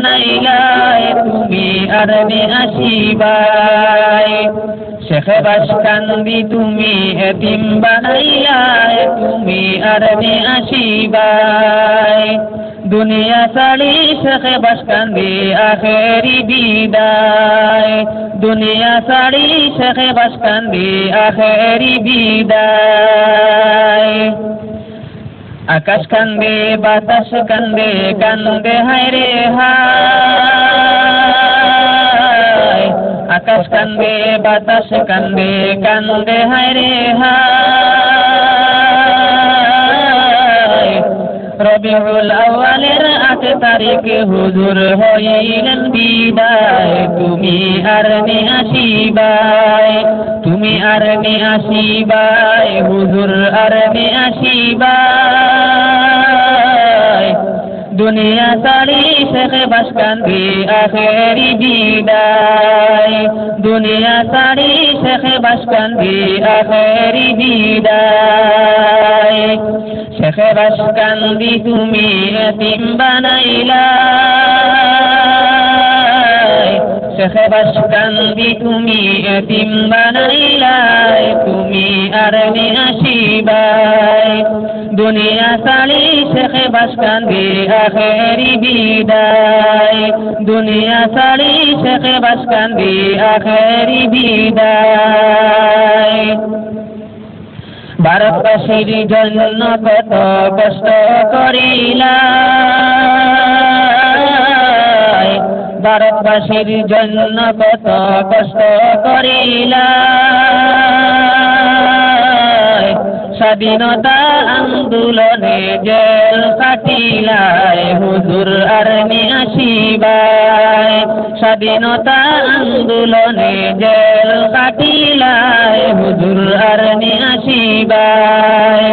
বানাইলাই তুমি আরনি আসিবাই শেখ বাসকান্দি তুমি এতিম বানাইলাই তুমি আরনি আসিবাই দুনিয়া ছাড়ি শেখ বাসকান্দি আখেরি বিদায় দুনিয়া ছাড়ি শেখ বাসকান্দি আখেরি বিদায় আকাশ কান্দে বাতাস কান্দে কান্দে হায়রে হায় আকাশ কান্দে বাতাস কান্দে কান্দে হায়রে হায় রবিউল আউয়ালের 8 তারিখে হুজুর হইলেন বিদায় তুমি আরনি আসিবাই তুমি আরনি আসিবাই হুজুর আরনি আসিবাই দুনিয়া ছাড়ি শেখ বাসকান্দি আখেরি বিদায় দুনিয়া ছাড়ি শেখ বাসকান্দি আখেরি বিদায় শেখ বাসকান্দি তুমি এতিম বানাইলাই শেখ বাসকান্দি তুমি এতিম বানাইলাই তুমি আরনি আসিবাই দুনিয়া ছাড়ি শেখ বাসকান্দি আখেরি বিদায় দুনিয়া ছাড়ি শেখ বাসকান্দি আখেরি বিদায় ভারতবাসীর জন্য কত কষ্ট করিলাই ভারতবাসীর জন্য কত কষ্ট করিলাই স্বাধীনতা আন্দোলনে জেল কাটিলাই হুজুর আরনি আসিবাই স্বাধীনতা আন্দোলনে জেল কাটিলাই হুজুর আরনি আসিবাই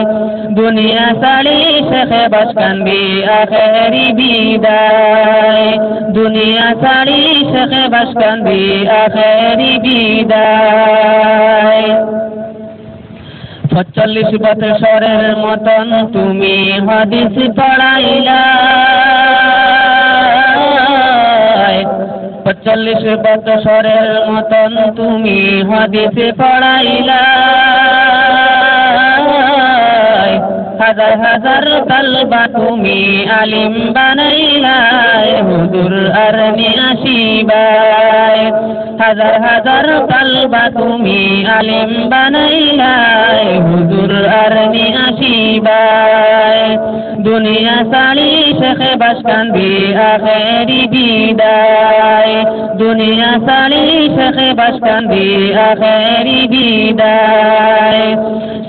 দুনিয়া ছাড়ি শেখ বাসকান্দি আখেরি বিদায় দুনিয়া ছাড়ি শেখ বাসকান্দি আখেরি বিদায় ৪৫ বছরের মতন তুমি হাদিস পড়াইলাই ৪৫ বছরের মতন তুমি হাদিস পড়াইলাই হাজার হাজার তালবা তুমি আলিম বানাইলাই হুজুর আরনি আসিবাই হাজার হাজার তালবা তুমি আলিম বানাইলাই হুজুর আরনি আসিবাই দুনিয়া ছাড়ি শেখ বাসকান্দি আখেরি বিদায় দুনিয়া ছাড়ি শেখ বাসকান্দি আখেরি বিদায়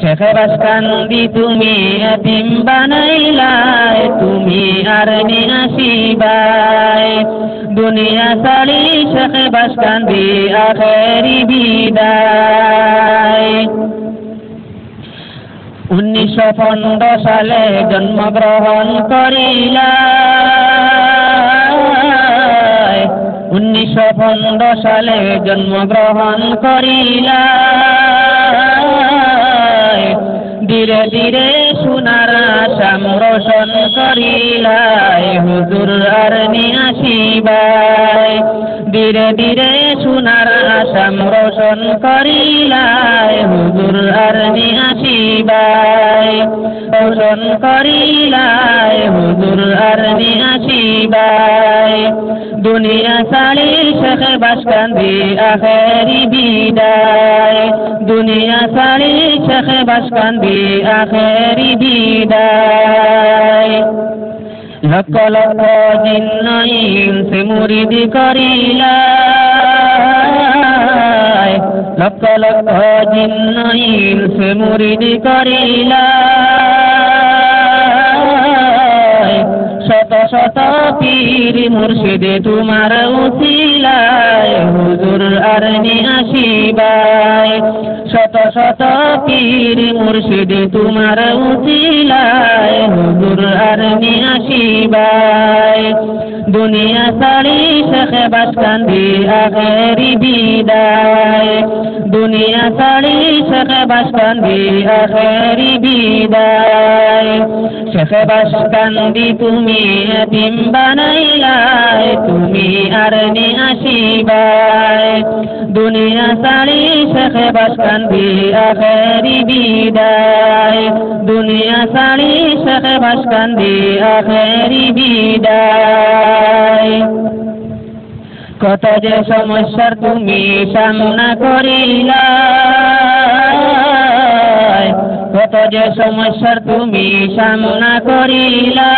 শেখ বাসকান্দি তুমি এতিম বানাইলাই তুমি আরনি আসিবাই দুনিয়া ছাড়ি শেখ বাসকান্দি আখেরি বিদায় 1915 সালে জন্মগ্রহণ করিলাই 1915 সালে জন্মগ্রহণ করিলাই ধীরে ধীরে সোনার আসাম রোশন করিলাই হুজুর আরনি আসিবাই ধীরে ধীরে সোনার আসাম রোশন করিলাই হুজুর আরনি আসিবাই রোশন করিলাই হুজুর আরনি আসিবাই দুনিয়া ছাড়ি শেখ বাসকান্দি আখেরি বিদায় দুনিয়া ছাড়ি শেখ বাসকান্দি আখেরি বিদায় লক্ষ লক্ষ জিন্ন ইনসে মুরিদ করিলাই লক্ষ লক্ষ জিন্ন ইনসে মুরিদ করিলাই শত শত পীর মুর্শিদে তোমার উসিলায় হুজুর আরনি আসিবাই শত শত পীর মুর্শিদে তোমার উসিলায় হুজুর আরনি আসিবাই দুনিয়া ছাড়ি শেখ বাসকান্দি আখেরি বিদায় দুনিয়া ছাড়ি শেখ বাসকান্দি আখেরি বিদায় শেখ বাসকান্দি তুমি এতিম বানাইলাই আর নি আসিবাই দুনিয়া সারি শেখে বাসকান্দি আখেরি বিদায় দুনিয়া সারি শেখে বাসকান্দি আখেরি বিদায় কত যে সমস্যার তুমি সামনা করিলা কত যে সমস্যার তুমি সামনা করিলা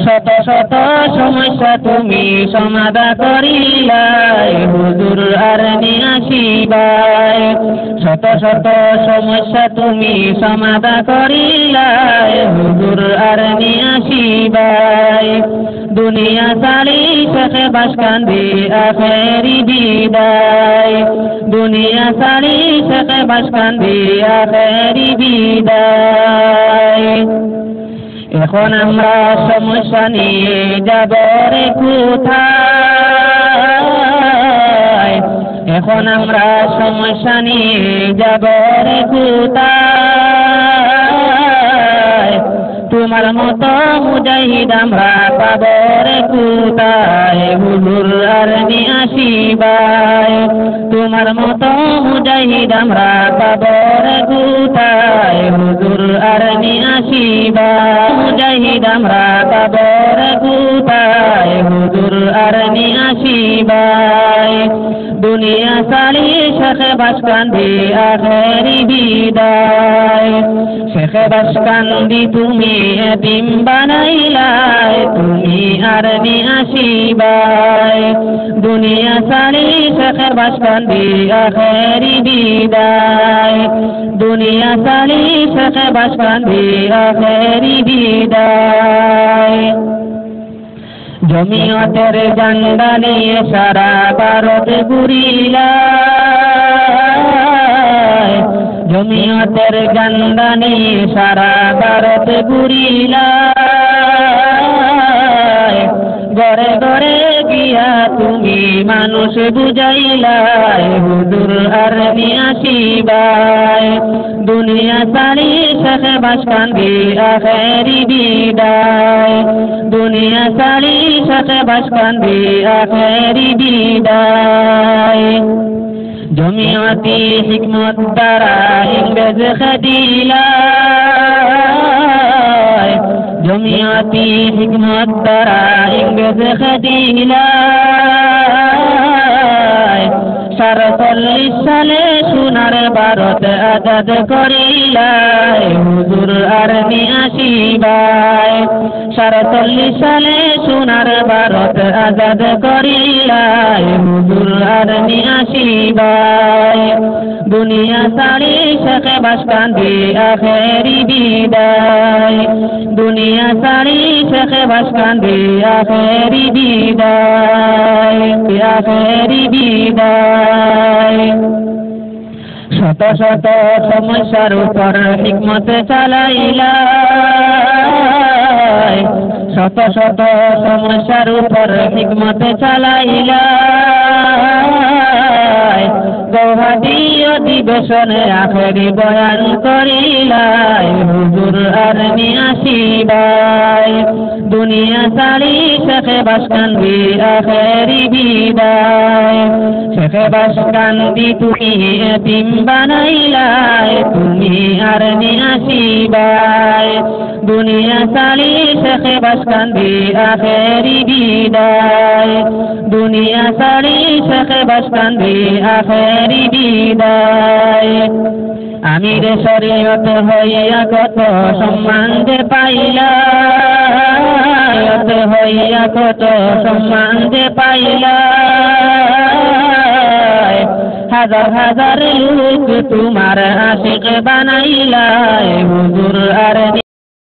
শত শত সমস্যা তুমি সমাধা করিলাই হুজুর আর নি আসিবাই শত শত সমস্যা তুমি সমাধা করিলাই হুজুর আর নি আসিবাই দুনিয়া সারি শেখে বাসকান্দি আখেরি বিদায় দুনিয়া সারি শেখে বাসকান্দি আখেরি বিদায় এখন আমরা সমস্যা নিয়ে যাব রে কোথায় এখন আমরা সমস্যা নিয়ে যাব রে কোথায় তোমার মতো মুজাহিদ আমরা পাব রে কোথায় হুজুর আর নি আসিবাই তোমার মতো মুজাহিদ আমরা পাব রে কোথায় হুজুর আর নি আসিবাই মুজাহিদ আমরা পাব রে কোথায় হুজুর আর নি আসিবাই দুনিয়া সারি শেখে বাসকান্দি আখেরি বিদায় শেখে বাসকান্দি তুমি এতিম বানাইলাই তুমি আর নি আসিবাই দুনিয়া সারি শেখে বাসকান্দি আখেরি বিদায় দুনিয়া সারি শেখে বাসকান্দি আখেরি বিদায় জমিয়তের ঝান্ডা নিয়ে সারা ভারত ঘুরিলাই জমিয়তের ঝান্ডা নিয়ে সারা ভারত ঘুরিলাই ঘরে ঘরে গিয়া তুমি মানুষ বুঝাইলাই হুজুর আর নি আসিবাই দুনিয়া সারি শেখে বাসকান্দি আখেরি বিদায় দুনিয়া সারি শেখে বাসকান্দি আখেরি বিদায় জমিয়তি হিকমত দ্বারা ইংরেজ খেদিলাই জমিয়তি হিকমত দ্বারা ইংরেজ খেদিলাই ৪৭ সালে সোনার ভারত আজাদ করিলাই হুজুর আর নি আসিবাই ৪৭ সালে সোনার ভারত আজাদ করিলাই হুজুর আর নি আসিবাই দুনিয়া সারি শেখে বাসকান্দি আখেরি বিদায় দুনিয়া সারি শেখে বাসকান্দি আখেরি বিদায় আখেরি বিদায় শত শত সমস্যার উপর হিকমত চালাইলাই শত শত সমস্যার উপর হিকমত চালাইলাই গৌহাটি অধিবেশনে আখেরি বয়ান করিলাই হুজুর আর নি আসিবাই দুনিয়া সারি শেখে বাসকান্দি আখেরি বিদায় শেখে বাসকান্দি তুমি এতিম বানাইলাই তুমি আর নি আসিবাই দুনিয়া সারি শেখে বাসকান্দি আখেরি বিদায় দুনিয়া সারি শেখে বাসকান্দি আখেরি বিদায় আমির শরীয়ত হইয়া কত সম্মান যে পাইলাই হইয়া কত সম্মান যে পাইলাই হাজার হাজার লোক তোমার আশিক বানাইলাই হুজুর আর